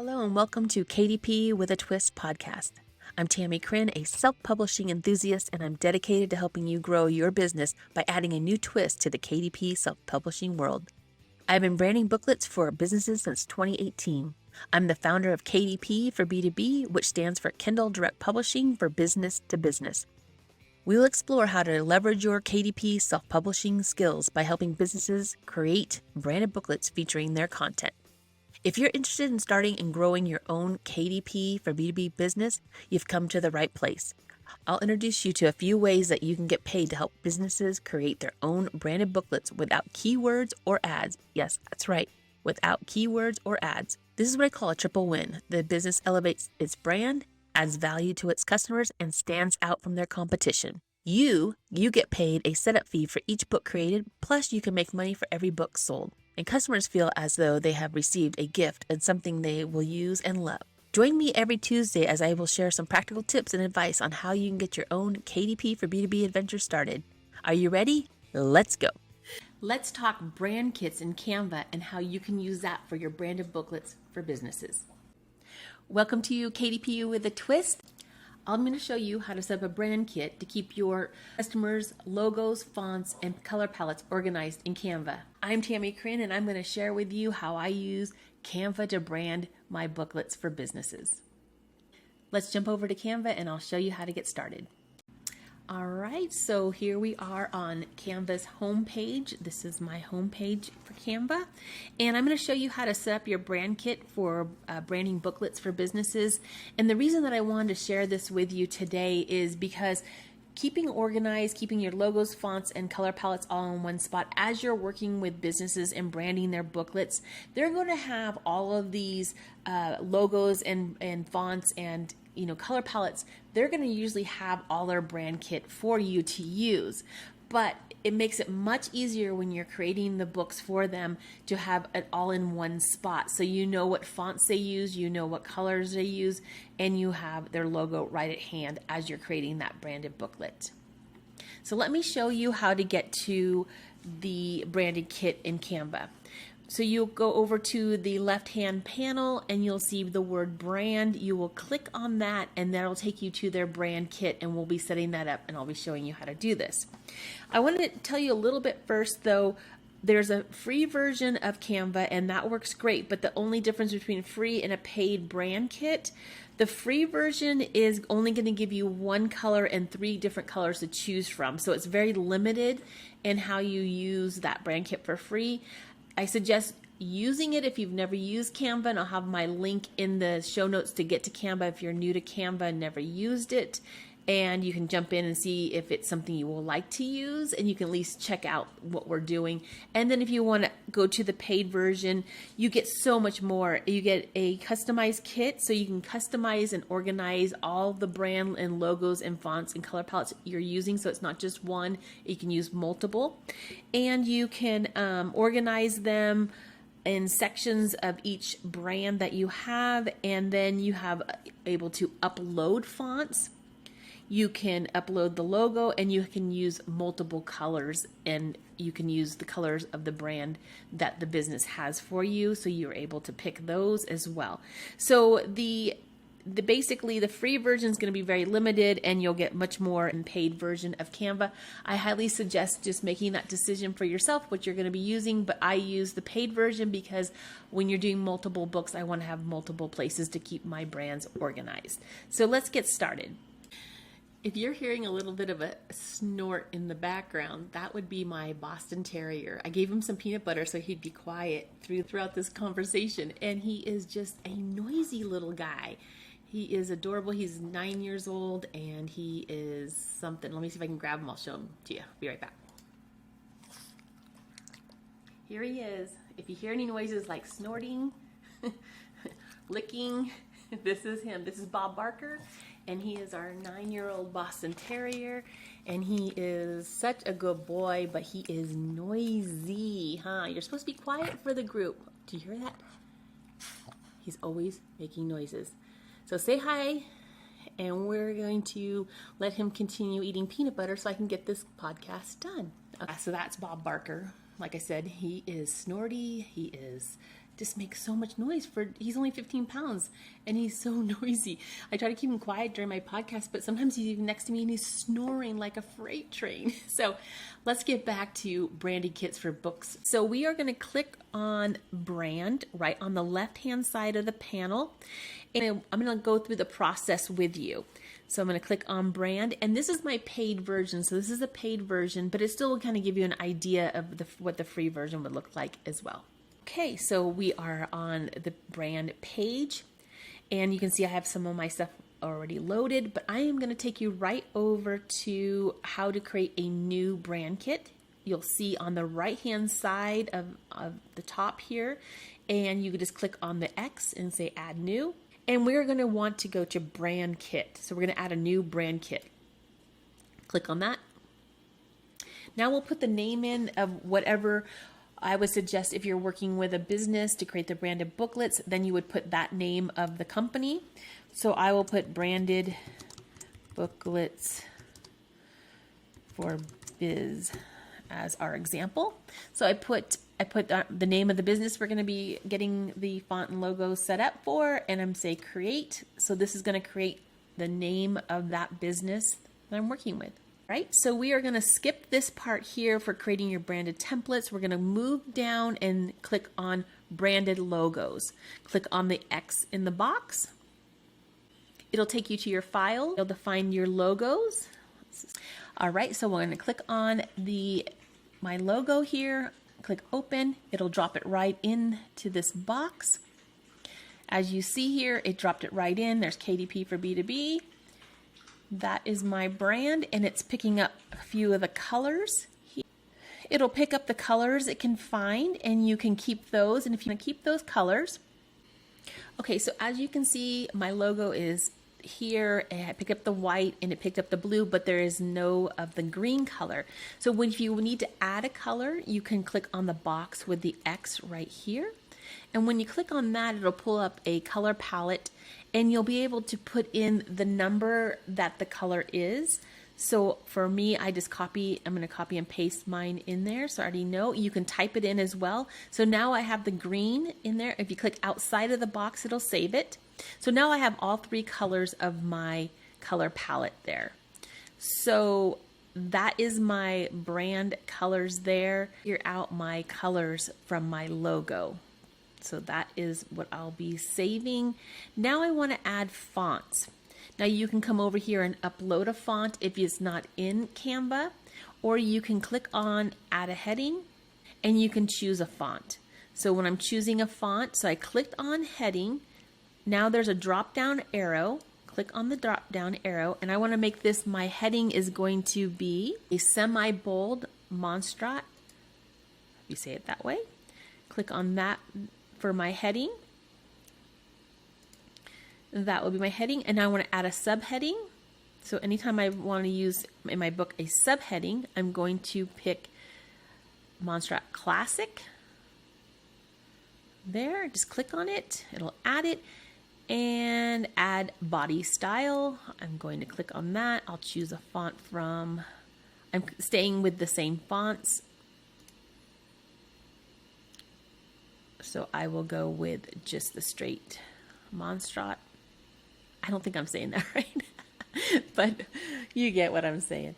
Hello and welcome to KDP with a Twist podcast. I'm Tammie Chrin, a self-publishing enthusiast, and I'm dedicated to helping you grow your business by adding a new twist to the KDP self-publishing world. I've been branding booklets for businesses since 2018. I'm the founder of KDP for B2B, which stands for Kindle Direct Publishing for Business to Business. We'll explore how to leverage your KDP self-publishing skills by helping businesses create branded booklets featuring their content. If you're interested in starting and growing your own KDP for B2B business, you've come to the right place. I'll introduce you to a few ways that you can get paid to help businesses create their own branded booklets without keywords or ads. Yes, that's right, without keywords or ads. This is what I call a triple win. The business elevates its brand, adds value to its customers, and stands out from their competition. You get paid a setup fee for each book created, plus you can make money for every book sold. And customers feel as though they have received a gift and something they will use and love. Join me every Tuesday as I will share some practical tips and advice on how you can get your own KDP for B2B adventure started. Are you ready? Let's go. Let's talk brand kits in Canva and how you can use that for your branded booklets for businesses. Welcome to KDP with a Twist. I'm going to show you how to set up a brand kit to keep your customers' logos, fonts, and color palettes organized in Canva. I'm Tammie Chrin, and I'm going to share with you how I use Canva to brand my booklets for businesses. Let's jump over to Canva and I'll show you how to get started. All right, so here we are on Canva's homepage. This is my homepage for Canva, and I'm going to show you how to set up your brand kit for branding booklets for businesses. And the reason that I wanted to share this with you today is because keeping organized, keeping your logos, fonts, and color palettes all in one spot as you're working with businesses and branding their booklets, they're going to have all of these logos and fonts and color palettes. They're going to usually have all their brand kit for you to use, but it makes it much easier when you're creating the books for them to have it all in one spot. So you know what fonts they use, you know what colors they use, and you have their logo right at hand as you're creating that branded booklet. So let me show you how to get to the branded kit in Canva. So you'll go over to the left-hand panel and you'll see the word brand. You will click on that and that'll take you to their brand kit, and we'll be setting that up and I'll be showing you how to do this. I wanted to tell you a little bit first though. There's a free version of Canva and that works great, but the only difference between free and a paid brand kit, the free version is only going to give you one color and 3 different colors to choose from. So it's very limited in how you use that brand kit for free. I suggest using it if you've never used Canva, and I'll have my link in the show notes to get to Canva if you're new to Canva and never used it. And you can jump in and see if it's something you will like to use, and you can at least check out what we're doing. And then if you want to go to the paid version, you get so much more. You get a customized kit, so you can customize and organize all the brand and logos and fonts and color palettes you're using. So it's not just one, you can use multiple. And you can organize them in sections of each brand that you have, and then you have able to upload fonts. You can upload the logo, and you can use multiple colors, and you can use the colors of the brand that the business has for you, so you're able to pick those as well. So basically the free version is going to be very limited, and you'll get much more in paid version of Canva. I highly suggest just making that decision for yourself what you're going to be using, but I use the paid version because when you're doing multiple books, I want to have multiple places to keep my brands organized. So let's get started. If you're hearing a little bit of a snort in the background, that would be my Boston Terrier. I gave him some peanut butter so he'd be quiet throughout this conversation, and he is just a noisy little guy. He is adorable. He's 9 years old, and he is something. Let me see if I can grab him. I'll show him to you. Be right back. Here he is. If you hear any noises like snorting, licking, this is him. This is Bob Barker, and he is our 9-year-old Boston Terrier, and he is such a good boy, but he is noisy, huh? You're supposed to be quiet for the group. Do you hear that? He's always making noises. So say hi, and we're going to let him continue eating peanut butter so I can get this podcast done. Okay, so that's Bob Barker. Like I said, he is snorty, he is just makes so much noise he's only 15 pounds and he's so noisy. I try to keep him quiet during my podcast, but sometimes he's even next to me and he's snoring like a freight train. So let's get back to branded kits for books. So we are going to click on brand right on the left-hand side of the panel. And I'm going to go through the process with you. So I'm going to click on brand, and this is my paid version. So this is a paid version, but it still will kind of give you an idea of what the free version would look like as well. Okay, so we are on the brand page, and you can see I have some of my stuff already loaded, but I am going to take you right over to how to create a new brand kit. You'll see on the right-hand side of the top here, and you can just click on the X and say add new. And we're going to want to go to brand kit. So we're going to add a new brand kit. Click on that. Now we'll put the name in of whatever I would suggest. If you're working with a business to create the branded booklets, then you would put that name of the company. So I will put Branded Booklets for Biz as our example. So I put the name of the business we're going to be getting the font and logo set up for, and I'm say create. So this is going to create the name of that business that I'm working with. Right? So we are going to skip this part here for creating your branded templates. We're going to move down and click on branded logos. Click on the X in the box. It'll take you to your file. You'll define your logos. All right, so we're going to click on my logo here. Click open. It'll drop it right into this box. As you see here, it dropped it right in. There's KDP for B2B. That is my brand, and it's picking up a few of the colors. It'll pick up the colors it can find, and you can keep those. And if you want to keep those colors, okay, so as you can see, my logo is here, and I picked up the white and it picked up the blue, but there is no of the green color. So if you need to add a color, you can click on the box with the X right here. And when you click on that, it'll pull up a color palette, and you'll be able to put in the number that the color is. So for me, I'm going to copy and paste mine in there. So I already know. You can type it in as well. So now I have the green in there. If you click outside of the box, it'll save it. So now I have all three colors of my color palette there. So that is my brand colors there. Here out my colors from my logo. So that is what I'll be saving. Now I want to add fonts. Now you can come over here and upload a font if it's not in Canva, or you can click on add a heading and you can choose a font. So when I'm choosing a font, so I clicked on heading. Now there's a drop down arrow. Click on the drop down arrow, and I want to make this, my heading is going to be a semi-bold monstrate. You say it that way. Click on that for my heading. That will be my heading, and now I want to add a subheading. So anytime I want to use in my book a subheading, I'm going to pick Monstrate Classic. There, just click on it, it'll add it, and add body style. I'm going to click on that. I'll choose a font from, I'm staying with the same fonts. So I will go with just the straight Monstrate. I don't think I'm saying that right, but you get what I'm saying.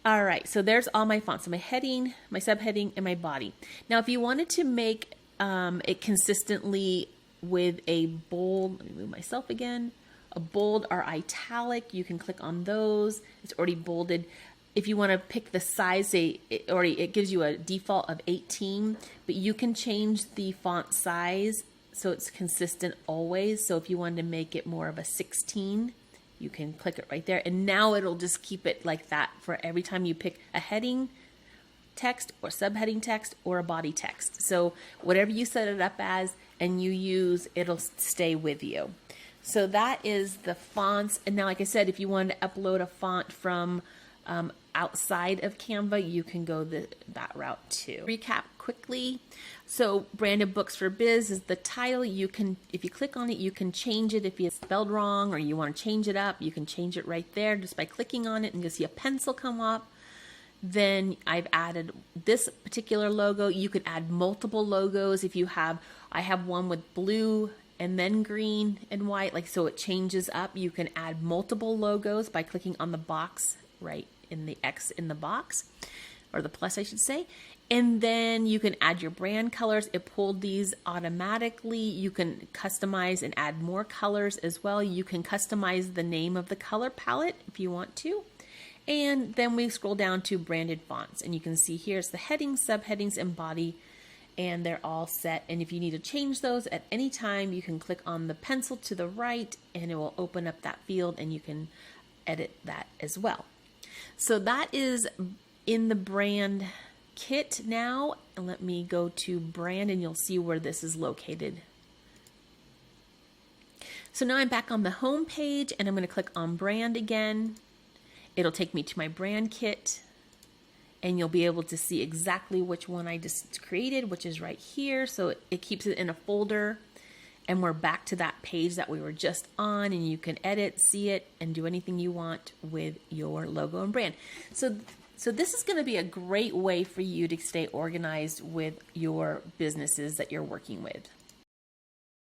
All right, so there's all my fonts. So my heading, my subheading, and my body. Now, if you wanted to make it consistently with a bold, let me move myself again, a bold or italic, you can click on those. It's already bolded. If you want to pick the size, it gives you a default of 18, but you can change the font size so it's consistent always. So if you wanted to make it more of a 16, you can click it right there. And now it'll just keep it like that for every time you pick a heading text or subheading text or a body text. So whatever you set it up as and you use, it'll stay with you. So that is the fonts. And now, like I said, if you wanted to upload a font from outside of Canva, you can go that route too. Recap quickly. So Branded Books for Biz is the title. You can, if you click on it, you can change it if it's spelled wrong or you want to change it up. You can change it right there just by clicking on it, and you'll see a pencil come up. Then I've added this particular logo. You could add multiple logos if you have. I have one with blue and then green and white, like so it changes up. You can add multiple logos by clicking on the box right in the X in the box, or the plus I should say. And then you can add your brand colors. It pulled these automatically. You can customize and add more colors as well. You can customize the name of the color palette if you want to. And then we scroll down to branded fonts, and you can see here's the headings, subheadings, and body, and they're all set. And if you need to change those at any time, you can click on the pencil to the right and it will open up that field and you can edit that as well. So that is in the brand kit now. And let me go to brand and you'll see where this is located. So now I'm back on the home page and I'm going to click on brand again. It'll take me to my brand kit and you'll be able to see exactly which one I just created, which is right here. So it keeps it in a folder and we're back to that page that we were just on, and you can edit, see it, and do anything you want with your logo and brand. So this is going to be a great way for you to stay organized with your businesses that you're working with.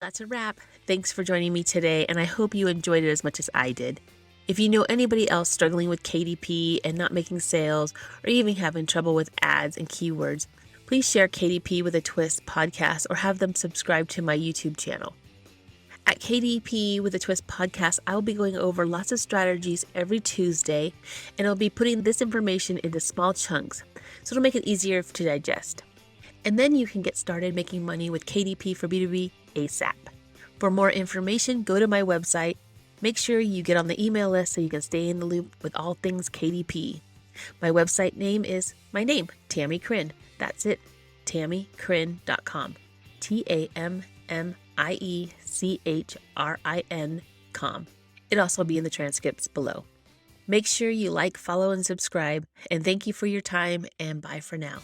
That's a wrap. Thanks for joining me today, and I hope you enjoyed it as much as I did. If you know anybody else struggling with KDP and not making sales, or even having trouble with ads and keywords, please share KDP with a Twist podcast or have them subscribe to my YouTube channel. At KDP with a Twist podcast, I will be going over lots of strategies every Tuesday, and I'll be putting this information into small chunks, so it'll make it easier to digest. And then you can get started making money with KDP for B2B ASAP. For more information, go to my website. Make sure you get on the email list so you can stay in the loop with all things KDP. My website name is my name, Tammie Chrin. That's it, TammieChrin.com. TammieChrin.com. It'll also be in the transcripts below. Make sure you like, follow, and subscribe. And thank you for your time, and bye for now.